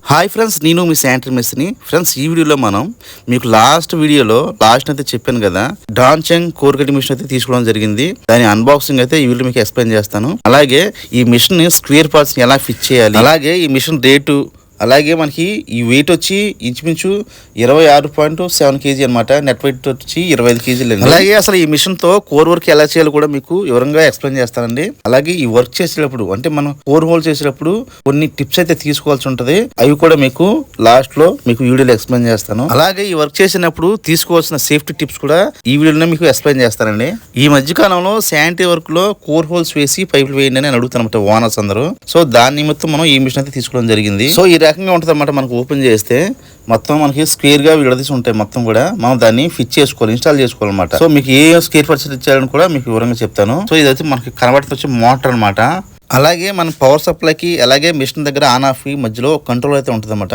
Hi friends, నేను మీ sanitary మెస్ని. Friends, ఈ వీడియోలో మనం మీకు లాస్ట్ అయితే చెప్పాను కదా, డాన్చెంగ్ కోర్ కటింగ్ మిషన్ అయితే తీసుకోవడం జరిగింది. దాని అన్బాక్సింగ్ అయితే ఈ వీడియో మీకు ఎక్స్ప్లెయిన్ చేస్తాను. అలాగే ఈ మిషన్ స్క్వేర్ పార్ట్స్ ఎలా ఫిట్ చేయాలి, అలాగే ఈ మిషన్ రేటు, అలాగే మనకి ఈ వెయిట్ వచ్చి ఇంచుమించు 26.7 kg అనమాట. నెట్ వెయిట్ వచ్చి 25 kg. అలాగే అసలు ఈ మిషన్ తో కోర్ వర్క్ ఎలా చేయాలో కూడా మీకు వివరంగా ఎక్స్ప్లెయిన్ చేస్తానండి. అలాగే ఈ వర్క్ చేసేటప్పుడు అంటే మనం కోర్ హోల్ చేసేటప్పుడు కొన్ని టిప్స్ అయితే తీసుకోవాల్సి ఉంటది. అవి కూడా మీకు లాస్ట్ లో మీకు వీడియోలో ఎక్స్ప్లెయిన్ చేస్తాను. అలాగే ఈ వర్క్ చేసినప్పుడు తీసుకోవాల్సిన సేఫ్టీ టిప్స్ కూడా ఈ వీడియోలో మీకు ఎక్స్ప్లెయిన్ చేస్తానండి. ఈ మధ్య కాలంలో శానిటరీ వర్క్ లో కోర్ హోల్స్ వేసి పైపులు వేయండి అని అడుగుతాను అనమాట ఓనర్స్ అందరూ. సో దాని నిమిత్తం మనం ఈ మిషన్ అయితే తీసుకోవడం జరిగింది. సో ఈ రకంగా ఉంటుంది అన్నమాట. మనకు ఓపెన్ చేస్తే మొత్తం మనకి స్క్వేర్ గా విడదీసి ఉంటాయి. మొత్తం కూడా మనం దాన్ని ఫిట్ చేసుకోవాలి, ఇన్స్టాల్ చేసుకోవాలన్నమాట. సో మీకు ఏ స్క్వేర్ పర్చేస్ ఇచ్చారని కూడా మీకు వివరంగా చెప్తాను. సో ఇదైతే మనకి కనబడుతుంది వచ్చి మోటార్ అనమాట. అలాగే మన పవర్ సప్లైకి అలాగే మిషన్ దగ్గర ఆన్ ఆఫ్ మధ్యలో కంట్రోల్ అయితే ఉంటుంది అనమాట.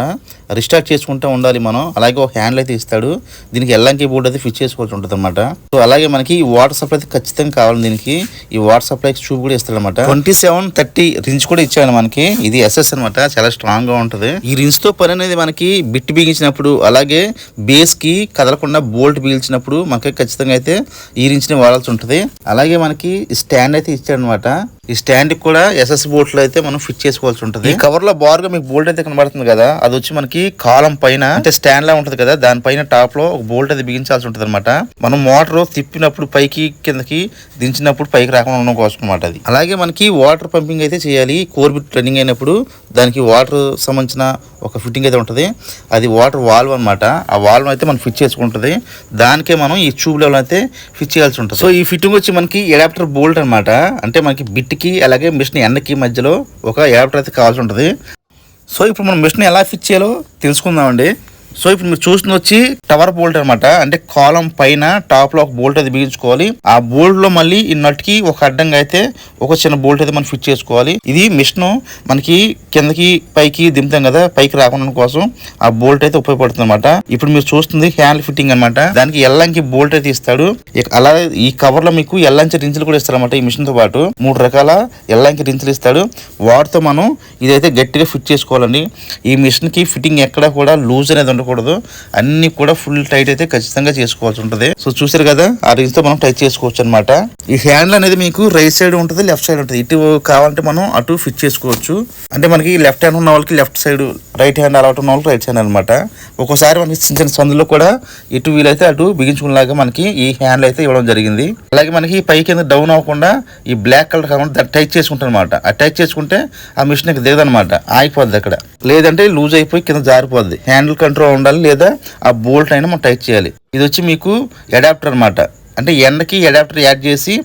రిస్టార్ట్ చేసుకుంటూ ఉండాలి మనం. అలాగే ఒక హ్యాండిల్ అయితే ఇస్తాడు. దీనికి ఎల్లంకి బోర్డు అయితే ఫిట్ చేసుకోవాల్సి ఉంటుంది అనమాట. సో అలాగే మనకి వాటర్ సప్లై అయితే ఖచ్చితంగా కావాలి. దీనికి ఈ వాటర్ సప్లై ట్యూబ్ కూడా ఇస్తాడు అనమాట. 2730 రించ్ కూడా ఇచ్చాడు మనకి. ఇది ఎస్ఎస్ అనమాట, చాలా స్ట్రాంగ్ గా ఉంటుంది. ఈ రించ్ తో పని అనేది మనకి బిట్ బిగించినప్పుడు, అలాగే బేస్ కి కదలకుండా బోల్ట్ బిగించినప్పుడు మనకి ఖచ్చితంగా అయితే ఈ రించ్ ని వాడాల్సి ఉంటుంది. అలాగే మనకి స్టాండ్ అయితే ఇచ్చాడు అనమాట. ఈ స్టాండ్ కూడా ఎస్ఎస్ బోల్ట్ లో అయితే మనం ఫిట్ చేసుకోవాల్సి ఉంటుంది. ఈ కవర్ లో బార్ గా మీకు బోల్ట్ అయితే కనబడుతుంది కదా, అది వచ్చి మనకి కాలం పైన అంటే స్టాండ్ లా ఉంటది కదా, దానిపైన టాప్ లో ఒక బోల్ట్ అయితే బిగించాల్సి ఉంటుంది అనమాట. మనం మోటార్ తిప్పినప్పుడు పైకి కిందకి దించినప్పుడు పైకి రాకుండా ఉండడం కోసం అనమాట అది. అలాగే మనకి వాటర్ పంపింగ్ అయితే చేయాలి. కోర్ బిట్ రన్నింగ్ అయినప్పుడు దానికి వాటర్ సంబంధించిన ఒక ఫిట్టింగ్ అయితే ఉంటుంది. అది వాటర్ వాల్వ్ అనమాట. ఆ వాల్వ్ అయితే మనం ఫిట్ చేసుకుంటుంది. దానికే మనం ఈ ట్యూబ్ లెవెల్ అయితే ఫిట్ చేయాల్సి ఉంటుంది. సో ఈ ఫిట్టింగ్ వచ్చి మనకి అడాప్టర్ బోల్ట్ అనమాట. అంటే మనకి బిట్ కి అలాగే మిషన్ ఎండకి మధ్యలో ఒక అడాప్టర్ అయితే కావాల్సి ఉంటుంది. సో ఇప్పుడు మనం మిషన్ ఎలా ఫిట్ చేయాలో తెలుసుకుందామండి. సో ఇప్పుడు మీరు చూసిన వచ్చి టవర్ బోల్ట్ అనమాట. అంటే కాలం పైన టాప్ లో ఒక బోల్ట్ అయితే బిగించుకోవాలి. ఆ బోల్ట్ లో మళ్ళీ ఈ నట్ కి ఒక అడ్డంగా అయితే ఒక చిన్న బోల్ట్ అయితే మనం ఫిట్ చేసుకోవాలి. ఇది మిషన్ మనకి కిందకి పైకి దింపుతాం కదా, పైకి రాకుండా కోసం ఆ బోల్ట్ అయితే ఉపయోగపడుతుంది అనమాట. ఇప్పుడు మీరు చూస్తుంది హ్యాండ్ ఫిట్టింగ్ అనమాట. దానికి ఎల్లంకి బోల్ట్ అయితే ఇస్తాడు. అలాగే ఈ కవర్ లో మీకు ఎల్లంచి రించులు కూడా ఇస్తారు అనమాట. ఈ మిషన్ తో పాటు 3 రకాల ఎల్లంకి రించులు ఇస్తాడు. వాటితో మనం ఇదైతే గట్టిగా ఫిట్ చేసుకోవాలండి. ఈ మిషన్ కి ఫిట్టింగ్ ఎక్కడ కూడా లూజ్ అనేది ఉండకూడదు. అన్ని కూడా ఫుల్ టైట్ అయితే ఖచ్చితంగా చేసుకోవాల్సి ఉంటుంది. సో చూసారు కదా, ఆ రించ్ తో మనం టైట్ చేసుకోవచ్చు అనమాట. ఈ హ్యాండిల్ అనేది మీకు రైట్ సైడ్ ఉంటుంది, లెఫ్ట్ సైడ్ ఉంటుంది. ఇటు కావాలంటే మనం అటు ఫిట్ చేసుకోవచ్చు. అంటే మనకి లెఫ్ట్ హ్యాండ్ ఉన్న వాళ్ళకి లెఫ్ట్ సైడ్, రైట్ హ్యాండ్ అలవాటు ఉన్న వాళ్ళకి రైట్ హ్యాండ్ అనమాట. ఒక్కోసారి మనకి చిన్న చిన్న సందులో కూడా ఇటు వీలైతే అటు బిగించుకునేలాగా మనకి ఈ హ్యాండిల్ అయితే ఇవ్వడం జరిగింది. అలాగే మనకి పై కింద డౌన్ అవ్వకుండా ఈ బ్లాక్ కలర్ కాకుండా దాన్ని టైట్ చేసుకుంటాం అనమాట. ఆ టైట్ చేసుకుంటే ఆ మిషన్ దిగదనమాట, ఆగిపోద్ది అక్కడ. లేదంటే లూజ్ అయిపోయి కింద జారిపోద్ది. హ్యాండిల్ కంట్రోల్ ఉండాలి, లేదా ఆ బోల్ట్ అయినా మనం టైట్ చేయాలి. ఇది వచ్చి మీకు అడాప్టర్ అనమాట. అంటే ఎండకి అడాప్టర్ యాడ్ చేసి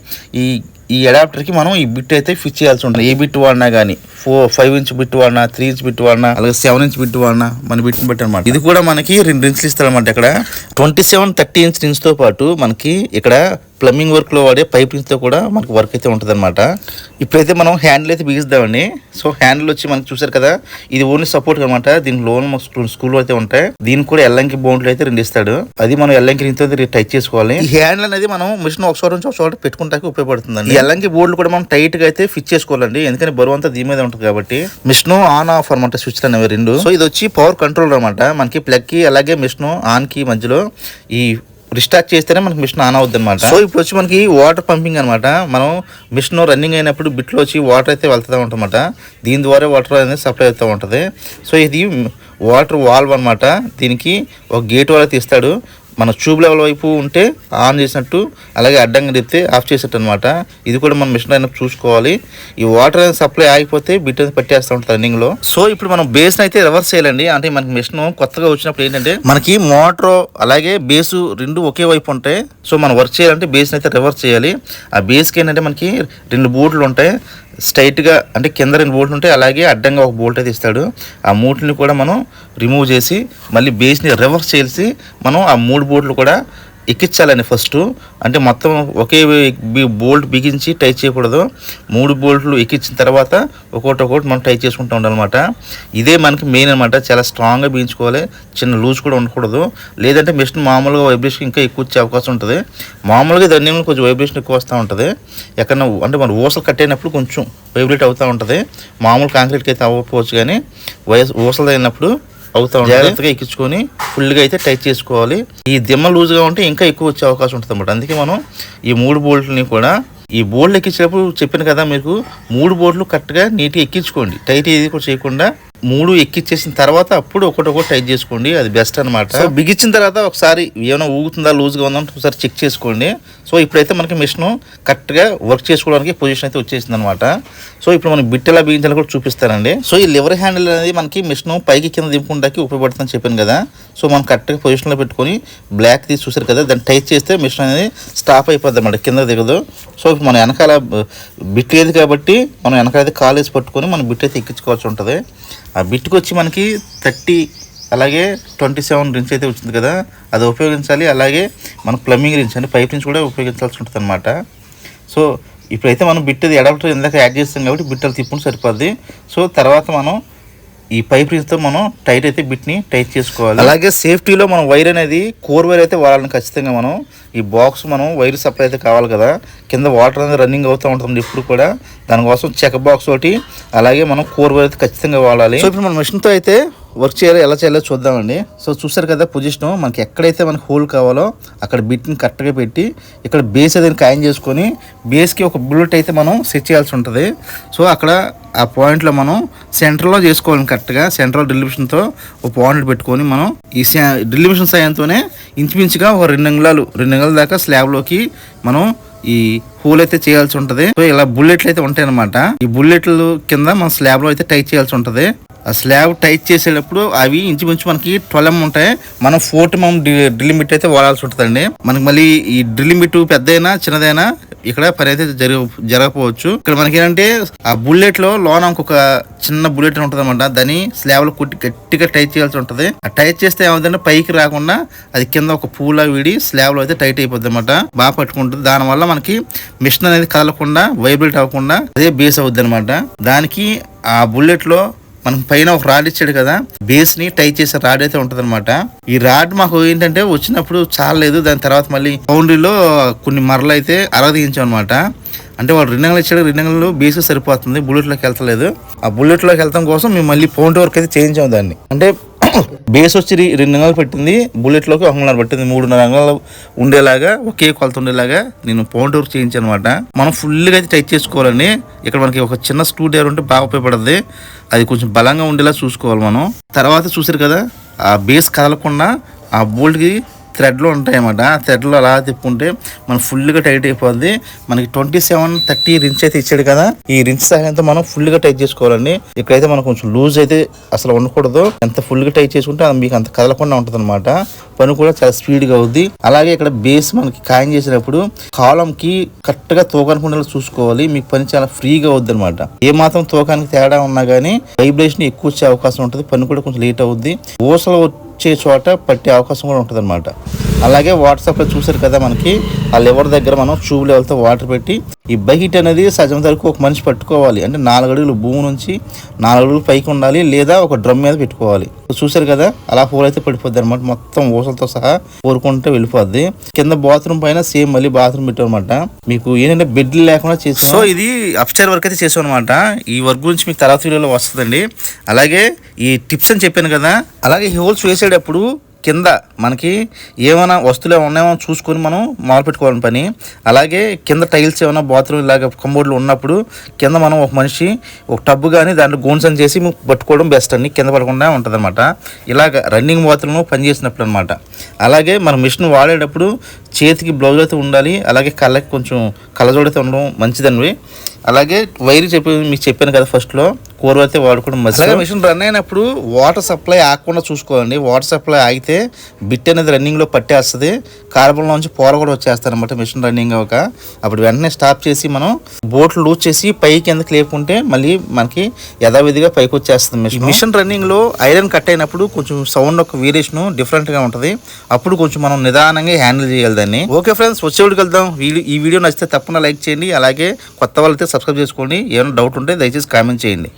ఈ అడాప్టర్కి మనం ఈ బిట్ అయితే ఫిట్ చేయాల్సి ఉంటుంది. ఏ బిట్ వాడినా కానీ 5 ఇంచ్ బిట్ వాడినా, 3 ఇంచ్ బిట్ వాడినా, అలాగే 7 ఇంచ్ బిట్ వాడినా మన బిట్ని బట్టి అనమాట. ఇది కూడా మనకి 2 రించులు ఇస్తారు అనమాట. ఇక్కడ 2730 ఇంచ్ రించ్ తో పాటు మనకి ఇక్కడ ప్లంబింగ్ వర్క్ లో వాడే పైప్ రించ్ తో కూడా మనకు వర్క్ అయితే ఉంటుంది అనమాట. ఇప్పుడైతే మనం హ్యాండిల్ అయితే బిగిస్తామండి. సో హ్యాండిల్ వచ్చి మనకి చూసారు కదా, ఇది ఓన్లీ సపోర్ట్ అనమాట. దీని లోన్ స్కూల్ అయితే ఉంటాయి. దీనికి కూడా ఎల్లంకి బౌండ్లు అయితే 2 ఇస్తాడు. అది మనం ఎల్లంకి రించ్ తో టైట్ చేసుకోవాలి. ఈ హ్యాండిల్ అనేది మనం మిషన్ ఒక చోట నుంచి ఒక చోట పెట్టుకుంటానికి ఉపయోగపడుతుందండి. ఈ ఎల్లంకి బోర్డులు కూడా మనం టైట్ గా అయితే ఫిట్ చేసుకోవాలండి. ఎందుకంటే బరువు అంతా దీని మీద ఉంటుంది కాబట్టి. మిషన్ ఆన్ ఆఫ్ అనమాట, స్విచ్ అనేవి 2. సో ఇది వచ్చి పవర్ కంట్రోల్ అనమాట. మనకి ప్లగ్ కి అలాగే మిషన్ ఆన్ కి మధ్యలో ఈ రిస్టార్ట్ చేస్తేనే మనకి మిషన్ ఆన్ అవుద్ది అనమాట. సో ఇప్పుడు వచ్చి మనకి వాటర్ పంపింగ్ అనమాట. మనం మిషన్ రన్నింగ్ అయినప్పుడు బిట్లో వచ్చి వాటర్ అయితే వెళ్తూ ఉంటుందన్నమాట. దీని ద్వారా వాటర్ అనేది సప్లై అవుతూ ఉంటుంది. సో ఇది వాటర్ వాల్వ్ అనమాట. దీనికి ఒక గేట్ వాల్ అయితే ఇస్తాడు. మన ట్యూబ్ లెవెల్ వైపు ఉంటే ఆన్ చేసినట్టు, అలాగే అడ్డంగా తిప్పితే ఆఫ్ చేసేట్టు అనమాట. ఇది కూడా మనం మిషన్ అయినప్పుడు చూసుకోవాలి. ఈ వాటర్ అనేది సప్లై ఆగిపోతే బిట్ అనేది పట్టేస్తూ ఉంటుంది రన్నింగ్ లో. సో ఇప్పుడు మనం బేస్ అయితే రివర్స్ చేయాలండి. అంటే మనకి మిషన్ కొత్తగా వచ్చినప్పుడు ఏంటంటే మనకి మోటార్ అలాగే బేసు 2 ఒకే వైపు ఉంటాయి. సో మనం వర్క్ చేయాలంటే బేస్ అయితే రివర్స్ చేయాలి. ఆ బేస్కి ఏంటంటే మనకి 2 బోల్ట్లు ఉంటాయి. స్ట్రైట్ గా అంటే కింద 2 బోల్ట్లు ఉంటాయి, అలాగే అడ్డంగా ఒక బోల్ట్ అయితే ఇస్తాడు. ఆ మూటిని కూడా మనం రిమూవ్ చేసి మళ్ళీ బేస్ని రివర్స్ చేసి మనం ఆ 3 బోల్ట్లు కూడా ఎక్కించాలని ఫస్ట్, అంటే మొత్తం ఒకే బోల్ట్ బిగించి టైట్ చేయకూడదు. 3 బోల్ట్లు ఎక్కించిన తర్వాత ఒక్కొక్కటి మనం టైట్ చేసుకుంటూ ఉండాలన్నమాట. ఇదే మనకి మెయిన్ అనమాట. చాలా స్ట్రాంగ్గా బిగించుకోవాలి, చిన్న లూజ్ కూడా ఉండకూడదు. లేదంటే మిషన్ మామూలుగా వైబ్రేషన్ ఇంకా ఎక్కువ వచ్చే అవకాశం ఉంటుంది. మామూలుగా దాన్ని కొంచెం వైబ్రేషన్ ఎక్కువ వస్తూ ఉంటుంది. ఎక్కడన్నా అంటే మన ఊసలు కట్టేటప్పుడు కొంచెం వైబ్రేట్ అవుతూ ఉంటుంది. మామూలు కాంక్రీట్కి అయితే అవ్వకపోవచ్చు, కానీ ఊసలు అయినప్పుడు అవుతా ఉంటుంది. జాగ్రత్తగా ఎక్కించుకొని ఫుల్గా అయితే టైట్ చేసుకోవాలి. ఈ దిమ్మ లూజ్గా ఉంటే ఇంకా ఎక్కువ వచ్చే అవకాశం ఉంటుంది అన్నమాట. అందుకే మనం ఈ 3 బోల్ట్లని కూడా ఈ బోల్ట్లు ఎక్కించేటప్పుడు చెప్పాను కదా మీకు, 3 బోల్ట్లు కరెక్ట్గా నీట్గా ఎక్కించుకోండి. టైట్ ఏది కూడా చేయకుండా 3 ఎక్కించేసిన తర్వాత అప్పుడు ఒకటి టైట్ చేసుకోండి. అది బెస్ట్ అనమాట. సో బిగించిన తర్వాత ఒకసారి ఏమైనా ఊగుతుందా లూజ్గా ఉందా ఒకసారి చెక్ చేసుకోండి. సో ఇప్పుడైతే మనకి మిషన్ కరెక్ట్గా వర్క్ చేసుకోవడానికి పొజిషన్ అయితే వచ్చేసింది అనమాట. సో ఇప్పుడు మనం బిట్ ఎలా బిగించాలో కూడా చూపిస్తానండి. సో ఈ లివర్ హ్యాండిల్ అనేది మనకి మిషన్ పైకి కింద దింపుకుంటానికి ఉపయోగపడుతుందని చెప్పాను కదా. సో మనం కరెక్ట్గా పొజిషన్లో పెట్టుకొని బ్లాక్ తీసి చూసారు కదా, దాన్ని టైట్ చేస్తే మిషన్ అనేది స్టాప్ అయిపోద్ది అన్నమాట, కింద దిగదు. సో ఇప్పుడు మన వెనకాల బిట్ లేదు కాబట్టి మనం వెనకాల అయితే కాలు వేసి పట్టుకొని మనం బిట్ అయితే ఎక్కించుకోవాల్సి ఉంటుంది. ఆ బిట్కి వచ్చి మనకి 30 అలాగే 27 రించ్ అయితే వచ్చింది కదా, అది ఉపయోగించాలి. అలాగే మన ప్లంబింగ్ రించ్ అంటే పైప్ రించ్ కూడా ఉపయోగించాల్సి ఉంటుంది అనమాట. సో ఇప్పుడైతే మనం బిట్ అది అడాప్టర్ ఇందాక యాడ్ చేస్తాం కాబట్టి బిట్టలు తిప్పుని సరిపోద్ది. సో తర్వాత మనం ఈ పైప్ రించ్తో మనం టైట్ అయితే బిట్ని టైట్ చేసుకోవాలి. అలాగే సేఫ్టీలో మనం వైర్ అనేది కోర్ వైర్ అయితే వాడాలని ఖచ్చితంగా. మనం ఈ బాక్స్ మనం వైర్ సప్లై అయితే కావాలి కదా, కింద వాటర్ అనేది రన్నింగ్ అవుతూ ఉంటుంది ఇప్పుడు కూడా. దానికోసం చెక్ బాక్స్ ఒకటి, అలాగే మనం కోర్ వైర్ అయితే ఖచ్చితంగా వాడాలి. సో ఇప్పుడు మన మిషన్తో అయితే వర్క్ చేయాలి, ఎలా చేయాలో చూద్దామండి. సో చూసారు కదా పొజిషన్, మనకి ఎక్కడైతే మనకి హోల్ కావాలో అక్కడ బిట్ని కరెక్ట్గా పెట్టి ఇక్కడ బేస్ అయితే కాయిన్ చేసుకొని బేస్కి ఒక బుల్లెట్ అయితే మనం సెట్ చేయాల్సి ఉంటుంది. సో అక్కడ ఆ పాయింట్లో మనం సెంటర్లో చేసుకోవాలి కరెక్ట్గా. సెంట్రల్ డ్రిల్ మిషన్తో ఒక పాయింట్ పెట్టుకొని మనం ఈ డ్రిల్ మిషన్ సాయంతోనే ఇంచుమించుగా ఒక 2 అంగుళాల దాకా స్లాబ్లోకి మనం ఈ హోల్ అయితే చేయాల్సి ఉంటుంది. సో ఇలా బుల్లెట్లు అయితే ఉంటాయి అనమాట. ఈ బుల్లెట్లు కింద మన స్లాబ్లో అయితే టైట్ చేయాల్సి ఉంటుంది. ఆ స్లాబ్ టైట్ చేసేటప్పుడు అవి ఇంచుమించు మనకి 12 ఉంటాయి. మనం 40 డ్రిల్ బిట్ అయితే వాడాల్సి ఉంటుందండి. మనకి మళ్ళీ ఈ డ్రిల్ బిట్ పెద్దైనా చిన్నదైనా ఇక్కడ పని అయితే జరగకపోవచ్చు. ఇక్కడ మనకి ఏంటంటే ఆ బుల్లెట్ లో లోన ఇంకొక చిన్న బుల్లెట్ ఉంటుంది అనమాట, దాన్ని స్లాబ్ లో కుట్టి గట్టిగా టైట్ చేయాల్సి ఉంటుంది. ఆ టైట్ చేస్తే ఏమవుతుందంటే పైకి రాకుండా అది కింద ఒక పూలా వీడి స్లాబ్ లో అయితే టైట్ అయిపోద్ది అనమాట, బాగా పట్టుకుంటుంది. దానివల్ల మనకి మిషన్ అనేది కదలకుండా వైబ్రేట్ అవ్వకుండా అదే బేస్ అవుద్ది అనమాట. దానికి ఆ బుల్లెట్ లో మనకి పైన ఒక రాడ్ ఇచ్చాడు కదా, బేస్ ని టైట్ చేసే రాడ్ అయితే ఉంటది అనమాట. ఈ రాడ్ మాకు ఏంటంటే వచ్చినప్పుడు చాలలేదు, దాని తర్వాత మళ్ళీ బౌండరీలో కొన్ని మరలు అయితే అరగదీయించాం అనమాట. అంటే వాళ్ళు 2 అంగుళాలు ఇచ్చాడు, 2 అంగుళాలు బేస్ సరిపోతుంది, బుల్లెట్లోకి వెళ్తలేదు. ఆ బుల్లెట్లోకి వెళ్తాం కోసం మేము మళ్ళీ పౌండ్ వర్క్ అయితే చేయించాం దాన్ని. అంటే బేస్ వచ్చి 2 అంగుళాలు పెట్టింది, బుల్లెట్లోకి 1 అంగుళాలు పట్టింది. 3.5 అంగుళాలు ఉండేలాగా ఒకే కొలత ఉండేలాగా నేను పౌండ్ వర్క్ చేయించాను అనమాట. మనం ఫుల్గా అయితే టైట్ చేసుకోవాలండి. ఇక్కడ మనకి ఒక చిన్న స్క్రూ డ్రైవర్ ఉంటే బాగా ఉపయోగపడుతుంది. అది కొంచెం బలంగా ఉండేలా చూసుకోవాలి మనం. తర్వాత చూసారు కదా, ఆ బేస్ కదలకుండా ఆ బోల్ట్కి థ్రెడ్లు ఉంటాయి అన్నమాట. ఆ థ్రెడ్లు అలా తిప్పుకుంటే మనం ఫుల్గా టైట్ అయిపోద్ది. మనకి 27-30 రించ్ అయితే ఇచ్చాడు కదా, ఈ రించ్ సహాయంతో మనం ఫుల్గా టైట్ చేసుకోవాలండి. ఇక్కడైతే మనం కొంచెం లూజ్ అయితే అసలు ఉండకూడదు. ఎంత ఫుల్గా టైట్ చేసుకుంటే అది మీకు అంత కదలకుండా ఉంటుంది అనమాట. పని కూడా చాలా స్పీడ్గా అవుద్ది. అలాగే ఇక్కడ బేస్ మనకి కాయిన్ చేసినప్పుడు కాలంకి కరెక్ట్గా తోకానికి ఉండేలా చూసుకోవాలి. మీకు పని చాలా ఫ్రీగా అవుద్ది అనమాట. ఏ మాత్రం తోకానికి తేడా ఉన్నా కానీ వైబ్రేషన్ ఎక్కువ వచ్చే అవకాశం ఉంటుంది, పని కూడా కొంచెం లేట్ అవుద్ది. ఓసలు వచ్చే చోట పట్టే అవకాశం కూడా ఉంటుంది అనమాట. అలాగే వాట్సాప్లో చూసారు కదా, మనకి ఆ లివర్ దగ్గర మనం ట్యూబ్ లెవెల్తో వాటర్ పెట్టి ఈ బకెట్ అనేది సగం వరకు ఒక మనిషి పట్టుకోవాలి. అంటే 4 అడుగులు భూమి నుంచి 4 అడుగులు పైకి ఉండాలి, లేదా ఒక డ్రమ్ మీద పెట్టుకోవాలి. చూసారు కదా, అలా హోల్ అయితే పడిపోద్ది అనమాట. మొత్తం ఊసలతో సహా కోరుకుంటే వెళ్ళిపోద్ది. కింద బాత్రూమ్ పైన సేమ్ మళ్ళీ బాత్రూమ్ పెట్టామన్నమాట. మీకు ఏంటంటే బెడ్లు లేకుండా చేసాం. సో ఇది అప్స్టైర్ వర్క్ అయితే చేసాం అనమాట. ఈ వర్క్ గురించి మీకు తర్వాత వీడియోలో వస్తుందండి. అలాగే ఈ టిప్స్ అని చెప్పాను కదా, అలాగే ఈ హోల్స్ వేసేటప్పుడు కింద మనకి ఏమైనా వస్తువులు ఉన్నాయో చూసుకొని మనం మొదలు పెట్టుకోవాలని పని. అలాగే కింద టైల్స్ ఏమైనా బాత్రూమ్ ఇలాగ కంబోర్డ్లు ఉన్నప్పుడు కింద మనం ఒక మనిషి ఒక టబ్బు కానీ దాంట్లో గోన్సన్ చేసి పట్టుకోవడం బెస్ట్ అండి, కింద పడకుండా ఉంటుంది అనమాట. ఇలాగ రన్నింగ్ బాత్రూమ్ పనిచేసినప్పుడు అనమాట. అలాగే మనం మిషన్ వాడేటప్పుడు చేతికి బ్లౌజ్ అయితే ఉండాలి, అలాగే కళ్ళకి కొంచెం కళ్ళజోడు అయితే ఉండడం మంచిదండి. అలాగే వైర్ మీకు చెప్పాను కదా ఫస్ట్లో, కూర అయితే వాడుకోవడం మంచిది. అలాగే మిషన్ రన్ అయినప్పుడు వాటర్ సప్లై ఆగకుండా చూసుకోవాలండి. వాటర్ సప్లై ఆగితే బిట్ అనేది రన్నింగ్లో పట్టేస్తుంది, కార్బన్లోంచి పొర కూడా వచ్చేస్తుంది అనమాట మిషన్ రన్నింగ్ అవ్వక. అప్పుడు వెంటనే స్టాప్ చేసి మనం బోట్లు లూజ్ చేసి పైకి ఎందుకు లేపుకుంటే మళ్ళీ మనకి యథావిధిగా పైకి వచ్చేస్తుంది. మిషన్ రన్నింగ్లో ఐరన్ కట్ అయినప్పుడు కొంచెం సౌండ్ ఒక వేరియేషన్ డిఫరెంట్గా ఉంటుంది. అప్పుడు కొంచెం మనం నిదానంగా హ్యాండిల్ చేయాలి దాన్ని. ఓకే ఫ్రెండ్స్, వచ్చేవాడికి వెళ్దాం. ఈ వీడియో నచ్చితే తప్పకుండా లైక్ చేయండి, అలాగే కొత్త వాళ్ళైతే సబ్స్క్రైబ్ చేసుకోండి. ఏమైనా డౌట్ ఉంటే దయచేసి కామెంట్ చేయండి.